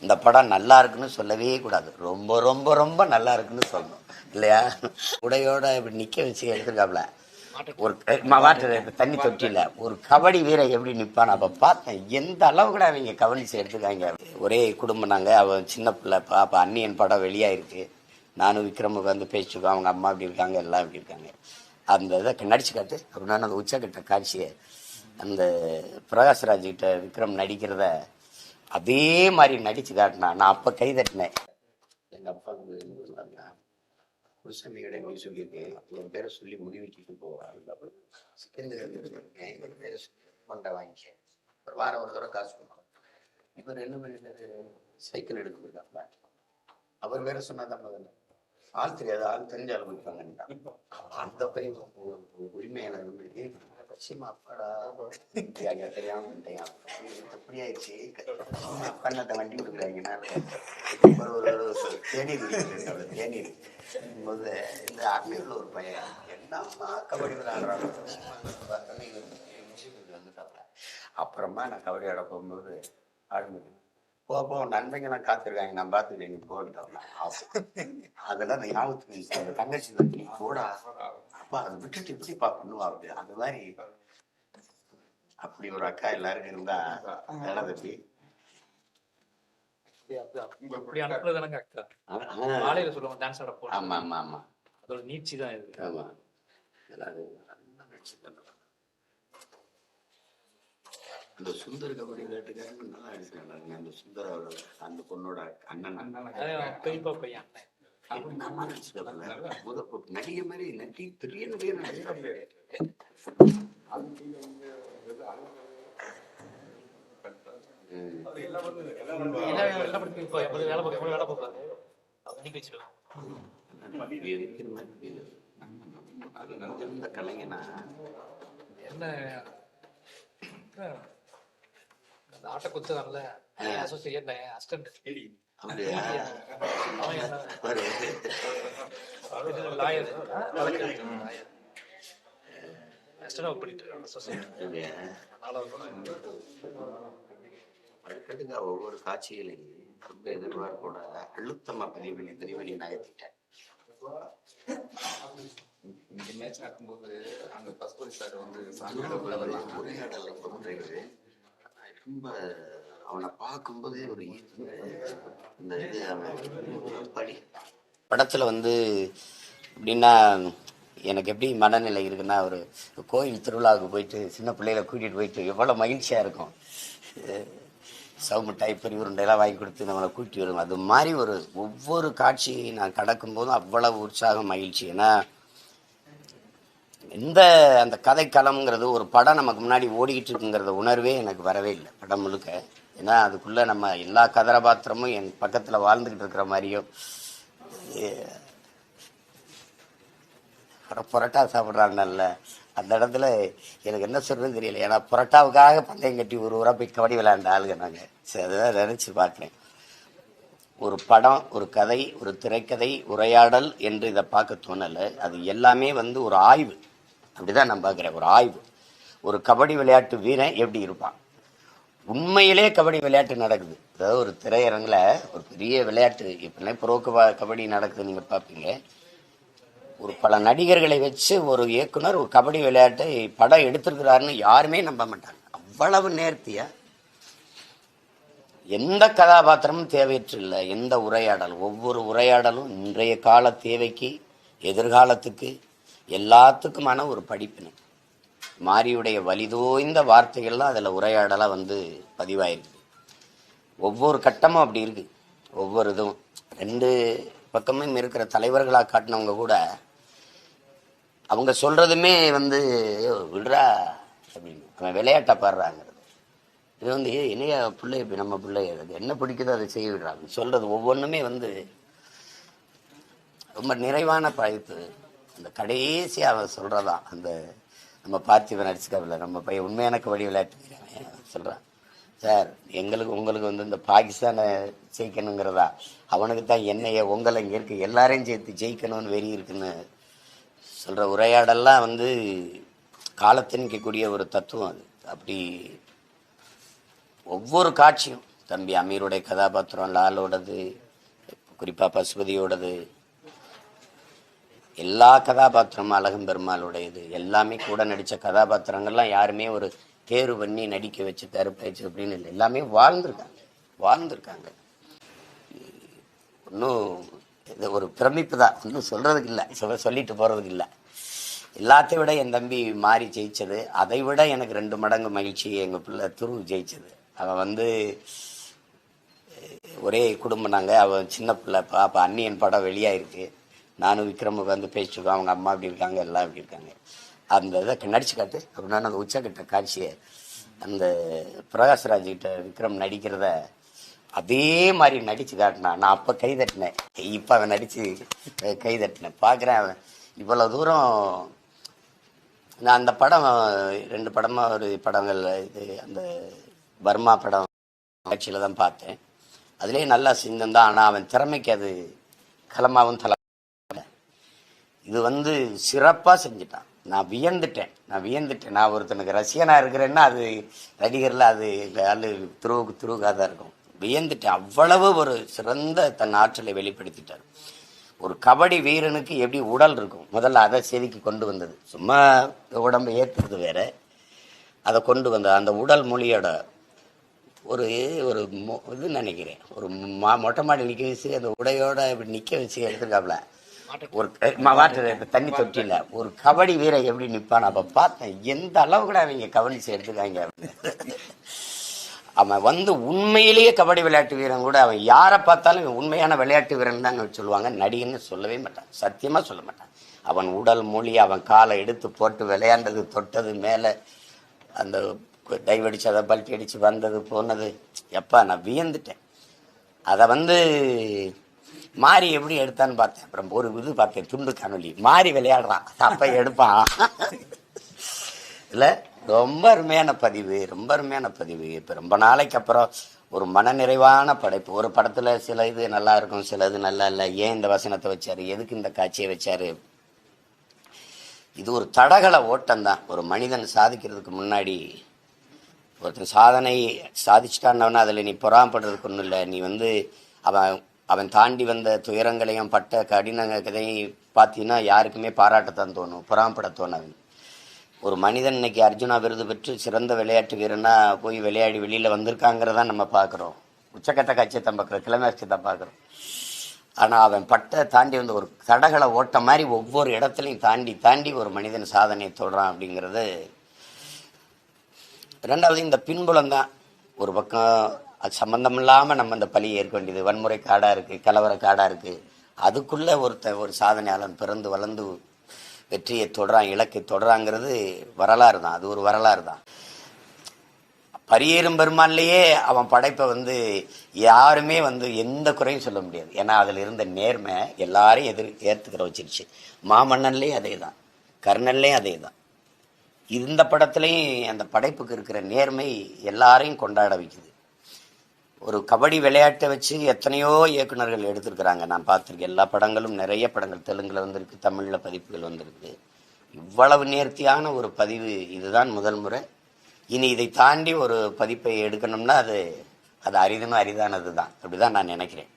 இந்த படம் நல்லா இருக்குன்னு சொல்லவே கூடாது, ரொம்ப ரொம்ப ரொம்ப நல்லா இருக்குன்னு சொல்லணும் இல்லையா? உடையோட இப்படி நிற்க வச்சு எடுத்துருக்காப்புல ஒரு வாட்டர் தண்ணி தொட்டியில் ஒரு கபடி வீரர் எப்படி நிற்பான். அப்போ பார்த்தேன் எந்த அளவு கூட அவங்க கவனிச்சு எடுத்துக்காங்க. ஒரே குடும்பம் நாங்கள். அவன் சின்ன பிள்ளை பாப்பா அன்னியன் படம் வெளியாயிருக்கு. நானும் விக்ரமுக்கு வந்து பேசிட்டுருக்கோம். அவங்க அம்மா இப்படி இருக்காங்க, எல்லாம் இப்படி இருக்காங்க. அந்த இதை நடிச்சு காட்டு அப்படின்னா அந்த உச்சக்கட்ட காட்சியை அந்த பிரகாஷ்ராஜ் கிட்ட விக்ரம் நடிக்கிறத அதே மாதிரி நடிச்சு காட்டினா நான் அப்போ கை தட்டினேன். எங்கள் அப்பாவுக்கு குருசாமியோட எப்படி சொல்லியிருக்கேன், என் பேரை சொல்லி முடிவெட்டிட்டு போவாங்க. கொண்டை வாங்கிக்க ஒரு வாரம் ஒரு தடவை காசு கொடுக்கணும். இவர் என்ன பண்ணிட்டாரு, சைக்கிள் எடுக்க போயிருக்காங்க. அவர் வேற சொன்னாதான் முதல்ல ஆள் தெரியாது, ஆள் தெரிஞ்ச ஆள் கொடுப்பாங்கன்ட்டான். அந்த பையன் உரிமையான கட்சிமா அப்பாடா தெரியாம எப்படி ஆயிடுச்சு. அப்பா வண்டி கொடுக்குறாங்கன்னா தேநீர் தேநீர் போது இந்த அண்மையில் ஒரு பையன் என்னம்மா கபடி விளையாடுறாங்க வந்துட்டாங்க. அப்புறமா நான் கபடி ஆட போகும்போது ஆடும்போது போப்போ நண்பங்கெல்லாம் காத்திருக்காங்க, நான் பார்த்துட்டு நீ போட்டோம். அதெல்லாம் அந்த ஞாபகத்துக்கு அந்த தங்கச்சி நீ போடா அப்பா அதை விட்டுட்டு இப்படி பார்க்கணும் அப்படி அந்த மாதிரி. அப்படி ஒரு அக்கா எல்லாருக்கும் இருந்தா நடந்தது. ஆமா ஆமா ஆமா அதோட நீட்சி தான் இது. ஆமா அந்த சுந்தர கபடி விளையாட்டுக்காரங்க நல்லா அடிக்கிறாங்க. அந்த சுந்தரோட அந்த பொண்ணோட அண்ணன் பையன் நடிகை மாதிரி நடி பெரிய நடிகை நடிகை. கலைஞனா என்ன ஆட்ட குத்துறாங்கல்ல அசோசியேட் அசிஸ்டன்ட் லாயர் அடுத்தடுங்க ஒவ்வொரு காட்சிகளையும் ரொம்ப எதிர்பார்ப்போட அழுத்தமா பதிவு பண்ணி நகர்த்திட்டேன். இந்த மேட்ச் நடக்கும்போது அங்க பஸ்பொலி சார் வந்து உரையாடலை பொறுத்தவரை ரொம்ப அவனை பார்க்கும்போதே ஒரு இந்த இது படி படத்துல வந்து எப்படின்னா எனக்கு எப்படி மனநிலை இருக்குன்னா, ஒரு கோயில் திருவிழாவுக்கு போயிட்டு சின்ன பிள்ளைகளை கூட்டிகிட்டு போயிட்டு எவ்வளோ மகிழ்ச்சியாக இருக்கும். சவுமிட்டாய் பெரிய உருண்டையெல்லாம் வாங்கி கொடுத்து நம்மளை கூட்டி வரும். அது மாதிரி ஒரு ஒவ்வொரு காட்சியை நான் கடக்கும்போதும் அவ்வளவு உற்சாகம் மகிழ்ச்சி. ஏன்னா எந்த அந்த கதைக்களம்ங்கிறது ஒரு படம் நமக்கு முன்னாடி ஓடிக்கிட்டு இருக்குங்கிறத உணர்வே எனக்கு வரவே இல்லை படம் முழுக்க. ஏன்னா அதுக்குள்ளே நம்ம எல்லா கதாபாத்திரமும் என் பக்கத்தில் வாழ்ந்துக்கிட்டு இருக்கிற மாதிரியோ புரோட்டா சாப்பிட்றாங்கல்ல அந்த இடத்துல எனக்கு என்ன சொல்றதுன்னு தெரியல. ஏன்னா புரோட்டாவுக்காக பந்தயம் கட்டி ஒரு ஊராக போய் கபடி விளையாண்ட ஆளுங்க நாங்கள். சரி, அதுதான் நினச்சி பார்க்குறேன். ஒரு படம், ஒரு கதை, ஒரு திரைக்கதை, உரையாடல் என்று இதை பார்க்க தோணலை. அது எல்லாமே வந்து ஒரு ஆய்வு. அப்படிதான் நான் பார்க்குறேன், ஒரு ஆய்வு. ஒரு கபடி விளையாட்டு வீரன் எப்படி இருப்பான், உண்மையிலே கபடி விளையாட்டு நடக்குது. அதாவது ஒரு திரையரங்கில் ஒரு பெரிய விளையாட்டு எப்படின்னா ப்ரோ கபடி நடக்குது நீங்கள் பார்ப்பீங்க. ஒரு பல நடிகர்களை வச்சு ஒரு இயக்குனர் ஒரு கபடி விளையாட்டை படம் எடுத்திருக்கிறாருன்னு யாருமே நம்ப மாட்டாங்க. அவ்வளவு நேர்த்தியா எந்த கதாபாத்திரமும் தேவையற்று இல்லை, எந்த உரையாடல், ஒவ்வொரு உரையாடலும் இன்றைய கால தேவைக்கு, எதிர்காலத்துக்கு, எல்லாத்துக்குமான ஒரு படிப்பினை. மாரியுடைய வலிதோய்ந்த வார்த்தைகள்லாம் அதில் உரையாடலாக வந்து பதிவாயிருக்கு. ஒவ்வொரு கட்டமும் அப்படி இருக்கு. ஒவ்வொரு இதுவும் ரெண்டு பக்கமும் இருக்கிற தலைவர்களாக காட்டினவங்க கூட அவங்க சொல்றதுமே வந்து விடுறா அப்படின்னு அவன் விளையாட்டை பாடுறாங்கிறது. இது வந்து என்னையா பிள்ளை இப்படி நம்ம பிள்ளை என்ன பிடிக்குதோ அதை செய்ய விடுறாங்க சொல்றது ஒவ்வொன்றுமே வந்து ரொம்ப நிறைவான படைப்பு. அந்த கடைசி அவன் சொல்றதான் அந்த நம்ம பார்த்திபன் நடிச்சுக்கவில்லை நம்ம பையன் உண்மையான கபடி விளையாட்டு சொல்றான். சார் எங்களுக்கு உங்களுக்கு வந்து இந்த பாகிஸ்தானை ஜெயிக்கணுங்கிறதா, அவனுக்கு தான் என்னைய உங்களை இங்கே இருக்கு எல்லாரையும் சேர்த்து ஜெயிக்கணும்னு வெறி இருக்குன்னு சொல்கிற உரையாடெல்லாம் வந்து காலத்தின்கக்கூடிய ஒரு தத்துவம் அது. அப்படி ஒவ்வொரு காட்சியும் தம்பி அமீருடைய கதாபாத்திரம், லாலோடது, குறிப்பாக பசுபதியோடது, எல்லா கதாபாத்திரமும் அழகும் பெருமாளுடையது, எல்லாமே கூட நடித்த கதாபாத்திரங்கள்லாம் யாருமே ஒரு தேர்வு பண்ணி நடிக்க வச்சு தருப்பாச்சு அப்படின்னு இல்லை, எல்லாமே வாழ்ந்துருக்காங்க. இன்னும் இது ஒரு பிரமிப்பு தான், இன்னும் சொல்கிறதுக்கு இல்லை, சொல்லிட்டு போகிறதுக்கு இல்லை. எல்லாத்தையும் விட என் தம்பி மாறி ஜெயிச்சது, அதை விட எனக்கு 2 மடங்கு மகிழ்ச்சி எங்கள் பிள்ளை துருவு ஜெயிச்சது. அவன் ஒரே குடும்பம் நாங்கள், அவன் சின்ன பிள்ளை. அப்போ அன்னியன் படம் வெளியாயிருக்கு, நானும் விக்ரமுக்கு பேசிட்டுருக்கோம், அவங்க அம்மா இப்படி இருக்காங்க, எல்லாம் இப்படி இருக்காங்க. அந்த இதை நடிச்சு காட்டு அப்படின்னா அந்த உச்சக்கட்ட காட்சியை அந்த பிரகாஷ்ராஜ்கிட்ட விக்ரம் நடிக்கிறத அதே மாதிரி நடிச்சு காட்டினான். நான் அப்போ கை தட்டினேன், இப்போ அவன் நடித்து கை தட்டினேன். பார்க்குறேன் அவன் இவ்வளோ தூரம். நான் அந்த படம் 2 படமாக ஒரு படங்கள், இது அந்த பர்மா படம் காட்சியில் தான் பார்த்தேன். அதுலேயே நல்லா சிந்தம் தான், ஆனால் அவன் திறமைக்கு அது களமாவும் தலை. இது சிறப்பாக செஞ்சுட்டான். நான் வியந்துட்டேன். நான் ஒருத்தனுக்கு ரசிகனாக இருக்கிறேன்னா அது நடிகரில் அது துருவுக்காக தான் இருக்கும். வியந்துட்டேன். அவ்வளவு ஒரு சிறந்த தன் ஆற்றலை வெளிப்படுத்திட்டார். ஒரு கபடி வீரனுக்கு எப்படி உடல் இருக்கும், முதல்ல அதை செதுக்கி கொண்டு வந்தது. சும்மா உடம்பை ஏற்றுறது வேற, அதை கொண்டு வந்தது அந்த உடல் மொழியோட ஒரு இது நினைக்கிறேன். ஒரு மொட்டை மாடி நிற்க வச்சு அந்த உடையோட இப்படி நிற்க வச்சு எடுத்துருக்காப்புல. ஒரு தண்ணி தொட்டியில் ஒரு கபடி வீரன் எப்படி நிற்பான். அப்போ பார்த்தேன் எந்த அளவு கூட அவங்க கவனிச்சு எடுத்துக்காங்க. அவன் உண்மையிலேயே கபடி விளையாட்டு வீரன் கூட, அவன் யாரை பார்த்தாலும் உண்மையான விளையாட்டு வீரன் தான் சொல்லுவாங்க, நடிகன்னு சொல்லவே மாட்டான், சத்தியமாக சொல்ல மாட்டான். அவன் உடல் மொழி, அவன் காலை எடுத்து போட்டு விளையாண்டது, தொட்டது, மேலே அந்த டைவ் அடிச்சு அதை பல்ட்டி அடித்து வந்தது போனது, எப்பா நான் வியந்துட்டேன். அதை மாறி எப்படி எடுத்தான்னு பார்த்தேன். அப்புறம் ஒரு இது பார்த்தேன், துண்டு காணொலி, மாறி விளையாடுறான், அப்போ எடுப்பான். இல்லை, ரொம்ப அருமையான பதிவு. இப்போ ரொம்ப நாளைக்கு அப்புறம் ஒரு மனநிறைவான படைப்பு. ஒரு படத்தில் சில இது நல்லா இருக்கும், சில இது நல்லா இல்லை. ஏன் இந்த வசனத்தை வச்சாரு, எதுக்கு இந்த காட்சியை வச்சாரு. இது ஒரு தடகள ஓட்டம் தான். ஒரு மனிதன் சாதிக்கிறதுக்கு முன்னாடி ஒருத்தன் சாதனை சாதிச்சுட்டான்னா அதில் நீ பொறாமப்படுறதுக்கு ஒன்றும் இல்லை. நீ அவன் தாண்டி வந்த துயரங்களையும் பட்ட கடினங்களையும் பார்த்தீங்கன்னா யாருக்குமே பாராட்டத்தான் தோணும், பொறாமப்பட தோணாது. ஒரு மனிதன் இன்னைக்கு அர்ஜுனா விருது பெற்று சிறந்த விளையாட்டு வீரனா போய் விளையாடி வெளியில் வந்திருக்காங்கிறதான் நம்ம பார்க்குறோம். உச்சக்கட்ட காட்சியை தான் பார்க்குறோம், கிளைமேக்ஸை தான் பார்க்குறோம். ஆனால் அவன் தாண்டி வந்த ஒரு தடகள ஓட்டம் மாதிரி ஒவ்வொரு இடத்துலையும் தாண்டி ஒரு மனிதன் சாதனையை தொடரான் அப்படிங்கிறது. ரெண்டாவது இந்த பின்புலம் தான். ஒரு பக்கம் அது சம்மந்தம் இல்லாமல் நம்ம இந்த பழியை ஏற்க வேண்டியது, வன்முறை காடாக இருக்குது, கலவர காடாக இருக்குது. அதுக்குள்ளே ஒரு சாதனையாளன் பிறந்து வளர்ந்து வெற்றியை தொடரான், இலக்கை தொடராங்கிறது வரலாறு தான். அது ஒரு வரலாறு தான். பரியேறும் பெருமான்லேயே அவன் படைப்பை யாருமே எந்த குறையும் சொல்ல முடியாது. ஏன்னா அதில் இருந்த நேர்மை எல்லாரையும் ஏற்றுக்கிற வச்சிருச்சு. மாமன்னன்லேயும் அதே தான், கர்ணன்லேயும் அதே தான். இந்த படத்துலையும் அந்த படைப்புக்கு இருக்கிற நேர்மை எல்லாரையும் கொண்டாட வைக்குது. ஒரு கபடி விளையாட்டை வச்சு எத்தனையோ இயக்குநர்கள் எடுத்திருக்கிறாங்க, நான் பார்த்துருக்கேன். எல்லா படங்களும், நிறைய படங்கள் தெலுங்கில் வந்திருக்கு, தமிழில் பதிப்புகள் வந்திருக்கு. இவ்வளவு நேர்த்தியான ஒரு பதிவு இதுதான் முதல் முறை. இனி இதை தாண்டி ஒரு பதிப்பை எடுக்கணும்னா அது அரிதானது தான், அப்படிதான் நான் நினைக்கிறேன்.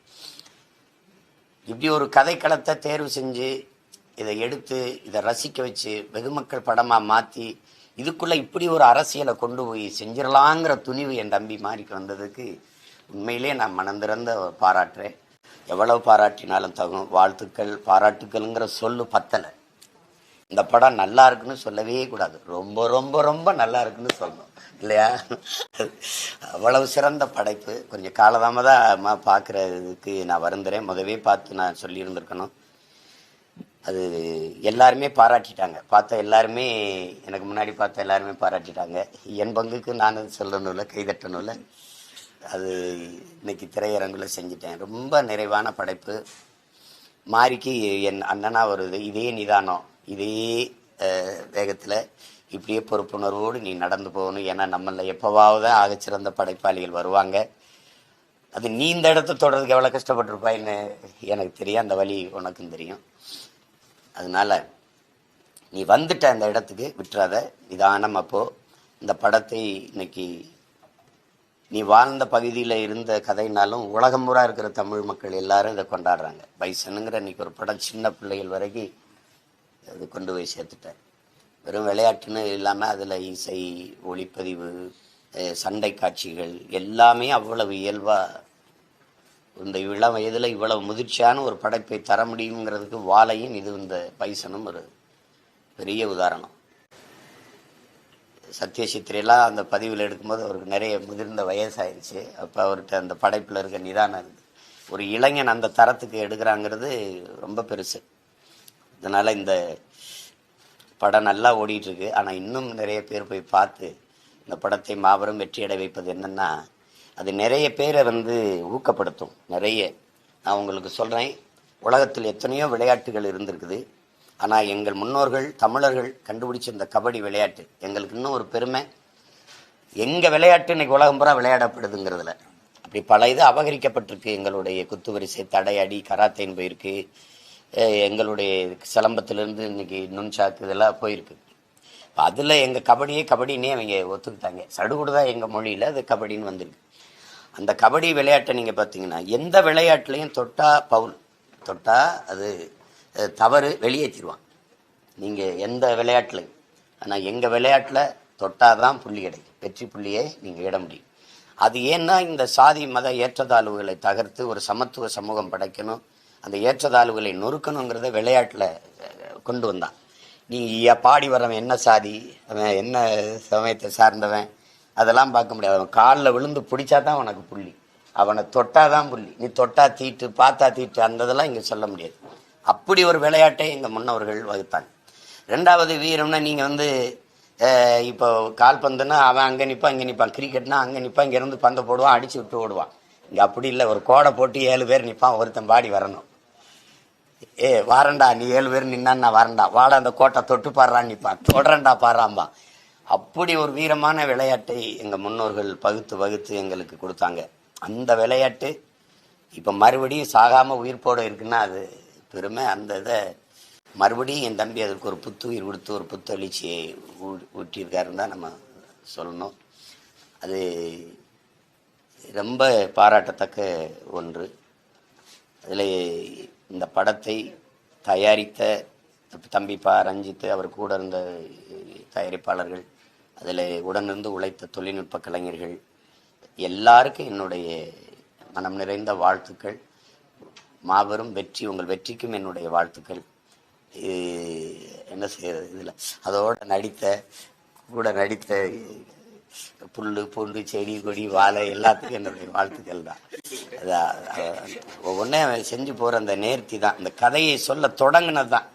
இப்படி ஒரு கதைக்களத்தை தேர்வு செஞ்சு இதை எடுத்து இதை ரசிக்க வச்சு வெகுமக்கள் படமாக மாற்றி இதுக்குள்ளே இப்படி ஒரு அரசியலை கொண்டு போய் செஞ்சிடலாங்கிற துணிவு என் தம்பி மாறிக்கு வந்ததுக்கு உண்மையிலே நான் மனந்திறந்த பாராட்டுறேன். எவ்வளவு பாராட்டினாலும் தகும். வாழ்த்துக்கள், பாராட்டுக்கள்ங்கிற சொல்லு பத்தலை. இந்த படம் நல்லா இருக்குன்னு சொல்லவே கூடாது, ரொம்ப ரொம்ப ரொம்ப நல்லா இருக்குன்னு சொல்லணும், இல்லையா? அவ்வளவு சிறந்த படைப்பு. கொஞ்சம் காலதாமதமாக பார்க்குறதுக்கு நான் வருந்துறேன். முதவே பார்த்து நான் சொல்லியிருந்திருக்கணும். அது எல்லாருமே பாராட்டிட்டாங்க. எல்லாருமே எனக்கு முன்னாடி பார்த்த எல்லாருமே பாராட்டிட்டாங்க. என் பங்குக்கு நான் சொல்லணும் இல்லை, கைதட்டணும் இல்லை. அது இன்னைக்கு திரையரங்கில் செஞ்சிட்டேன். ரொம்ப நிறைவான படைப்பு. மாரிக்கு என் அண்ணனா வருது. இதே நிதானம், இதே வேகத்தில், இப்படியே பொறுப்புணர்வோடு நீ நடந்து போகணும். ஏன்னா நம்மள எப்போவாவது ஆகச்சிறந்த படைப்பாளிகள் வருவாங்க. அது நீ இந்த இடத்த தொடர்றதுக்கு எவ்வளோ கஷ்டப்பட்டிருப்பாயின்னு எனக்கு தெரியும், அந்த வழி உனக்கும் தெரியும். அதனால நீ வந்துட்ட அந்த இடத்துக்கு விட்டுறாத, நிதானம். அப்போது இந்த படத்தை இன்னைக்கு நீ வாழ்ந்த பகுதியில் இருந்த கதைனாலும் உலகம் பூரா இருக்கிற தமிழ் மக்கள் எல்லாரும் இதை கொண்டாடுறாங்க. பைசனுங்கிற இன்னைக்கு ஒரு படம் சின்ன பிள்ளைகள் வரைக்கும் அது கொண்டு போய் சேர்த்துட்டேன். வெறும் விளையாட்டுன்னு இல்லாமல் அதில் இசை, ஒளிப்பதிவு, சண்டை காட்சிகள் எல்லாமே அவ்வளவு இயல்பாக இந்த இளம் வயதில் இவ்வளவு முதிர்ச்சியான ஒரு படைப்பை தர முடியுங்கிறதுக்கு வாழையும் இது இந்த பைசனும் ஒரு பெரிய உதாரணம். சத்யசித்திரையெல்லாம் அந்த பதிவில் எடுக்கும்போது அவருக்கு நிறைய முதிர்ந்த வயசாயிருச்சு. அப்போ அவர்கிட்ட அந்த படைப்பில் இருக்க நிதானம் இருக்குது. ஒரு இளைஞன் அந்த தரத்துக்கு எடுக்கிறாங்கிறது ரொம்ப பெருசு. அதனால் இந்த படம் நல்லா ஓடிட்டுருக்கு. ஆனால் இன்னும் நிறைய பேர் போய் பார்த்து இந்த படத்தை மாபெரும் வெற்றியடை வைப்பது என்னென்னா, அது நிறைய பேரை ஊக்கப்படுத்தும். நிறைய நான் உங்களுக்கு சொல்கிறேன், உலகத்தில் எத்தனையோ விளையாட்டுகள் இருந்திருக்குது. ஆனால் எங்கள் முன்னோர்கள் தமிழர்கள் கண்டுபிடிச்ச இந்த கபடி விளையாட்டு எங்களுக்கு இன்னும் ஒரு பெருமை. எங்கள் விளையாட்டு இன்னைக்கு உலகம் பூரா விளையாடப்படுதுங்கிறதுல. அப்படி பல இது அபகரிக்கப்பட்டிருக்கு. எங்களுடைய குத்துவரிசை, தடையடி, கராத்தேன்னு போயிருக்கு. எங்களுடைய சிலம்பத்திலேருந்து இன்னைக்கு நுண்சாக்கு இதெல்லாம் போயிருக்கு. அதில் எங்கள் கபடின்னே அவங்க ஒத்துக்கிட்டாங்க. சடுகுடு தான் எங்கள் மொழியில் அது கபடின்னு வந்திருக்கு. அந்த கபடி விளையாட்டை நீங்கள் பார்த்தீங்கன்னா எந்த விளையாட்டுலையும் தொட்டா பவுல், தொட்டா அது தவறு, வெளியேற்றிடுவான். நீங்கள் எந்த விளையாட்டுலையும். ஆனால் எங்கள் விளையாட்டில் தொட்டாதான் புள்ளி கிடைக்கும், வெற்றி புள்ளியை நீங்கள் இட முடியும். அது ஏன்னா இந்த சாதி மத ஏற்றத்தாழ்வுகளை தகர்த்து ஒரு சமத்துவ சமூகம் படைக்கணும், அந்த ஏற்றத்தாழ்வுகளை நொறுக்கணுங்கிறத விளையாட்டில் கொண்டு வந்தான். நீங்கள் பாடி வரவன் என்ன சாதி, அவன் என்ன சமயத்தை சார்ந்தவன், அதெல்லாம் பார்க்க முடியாது. அவன் காலில் விழுந்து பிடிச்சா தான் உனக்கு புள்ளி, அவனை தொட்டாதான் புள்ளி. நீ தொட்டா தீட்டு, பார்த்தா தீட்டு, அந்த இதெல்லாம் இங்கே சொல்ல முடியாது. அப்படி ஒரு விளையாட்டை எங்கள் முன்னவர்கள் வகுத்தாங்க. ரெண்டாவது வீரம்னா நீங்கள் இப்போ கால்பந்துன்னா அவன் அங்கே நிற்பான் இங்கே நிற்பான், கிரிக்கெட்னா அங்கே நிற்பான் இங்கேருந்து பந்தை போடுவான், அடித்து விட்டு ஓடுவான். இங்கே அப்படி இல்லை. ஒரு கோடை போட்டு 7 பேர் நிற்பான், ஒருத்தன் பாடி வரணும். வாரண்டா நீ 7 பேர் நின்னான்னு நான் வரண்டா, வாடா அந்த கோட்டை தொட்டு பாடுறான்னு நிற்பான், தொடரண்டா பாடுறாம்பா. அப்படி ஒரு வீரமான விளையாட்டை எங்கள் முன்னோர்கள் வகுத்து எங்களுக்கு கொடுத்தாங்க. அந்த விளையாட்டு இப்போ மறுபடியும் சாகாமல் உயிர்ப்போடு இருக்குன்னா அது பெருமை. அந்த இதை மறுபடியும் என் தம்பி அதுக்கு ஒரு புத்துயிர் கொடுத்து ஒரு புத்தெழுச்சியை ஊட்டியிருக்காருன்னு தான் நம்ம சொல்லணும். அது ரொம்ப பாராட்டத்தக்க ஒன்று. அதில் இந்த படத்தை தயாரித்த தம்பி ரஞ்சித், அவர் கூட இருந்த தயாரிப்பாளர்கள், அதில் உடனிருந்து உழைத்த தொழில்நுட்ப கலைஞர்கள் எல்லாருக்கும் என்னுடைய மனம் நிறைந்த வாழ்த்துக்கள். மாபெரும் வெற்றி, உங்கள் வெற்றிக்கும் என்னுடைய வாழ்த்துக்கள். என்ன செய்யறது, இதில் அதோடு கூட நடித்த புல் பூண்டு செடி கொடி வாழை எல்லாத்துக்கும் என்னுடைய வாழ்த்துக்கள் தான். ஒவ்வொன்றே செஞ்சு போகிற அந்த நேர்த்தி தான் இந்த கதையை சொல்ல தொடங்கினது தான்.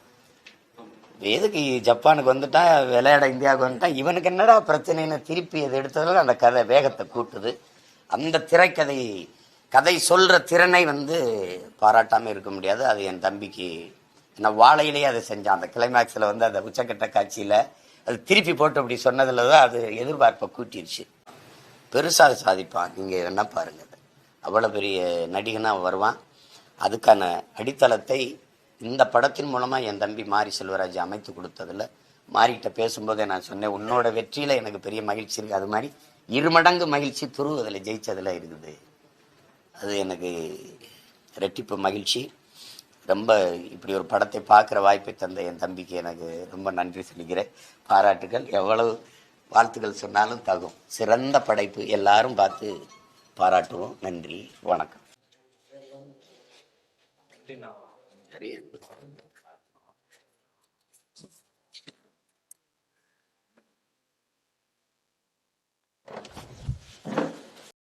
எதுக்கு ஜப்பானுக்கு வந்துட்டா, விளையாட இந்தியாவுக்கு வந்துட்டா, இவனுக்கு என்னடா பிரச்சனைன்னு திருப்பி அதை எடுத்ததில் அந்த கதை வேகத்தை கூட்டுது. அந்த கதை சொல்கிற திறனை பாராட்டாமல் இருக்க முடியாது. அது என் தம்பிக்கு, நான் வாழையிலேயே அதை செஞ்சான். அந்த கிளைமேக்ஸில் அந்த உச்சக்கட்ட காட்சியில் அது திருப்பி போட்டு அப்படி சொன்னதில் தான் அது எதிர்பார்ப்பை கூட்டிருச்சு. பெருசாக சாதிப்பான். நீங்கள் என்ன பாருங்கள், அவ்வளோ பெரிய நடிகனாக வருவான். அதுக்கான அடித்தளத்தை இந்த படத்தின் மூலமாக என் தம்பி மாரி செல்வராஜ் அமைத்து கொடுத்ததில், மாரிகிட்ட பேசும்போதே நான் சொன்னேன், உன்னோட வெற்றியில் எனக்கு பெரிய மகிழ்ச்சி இருக்குது. அது மாதிரி 2 மடங்கு மகிழ்ச்சி துரு அதில் ஜெயிச்சதில் இருக்குது. அது எனக்கு ரெட்டிப்பு மகிழ்ச்சி. ரொம்ப இப்படி ஒரு படத்தை பார்க்குற வாய்ப்பை தந்த என் தம்பிக்கு எனக்கு ரொம்ப நன்றி சொல்லிக்கிறேன். பாராட்டுகள். எவ்வளவு வாழ்த்துக்கள் சொன்னாலும் தகும். சிறந்த படைப்பு, எல்லாரும் பார்த்து பாராட்டுவோம். நன்றி, வணக்கம். அப்படின்னா சரி.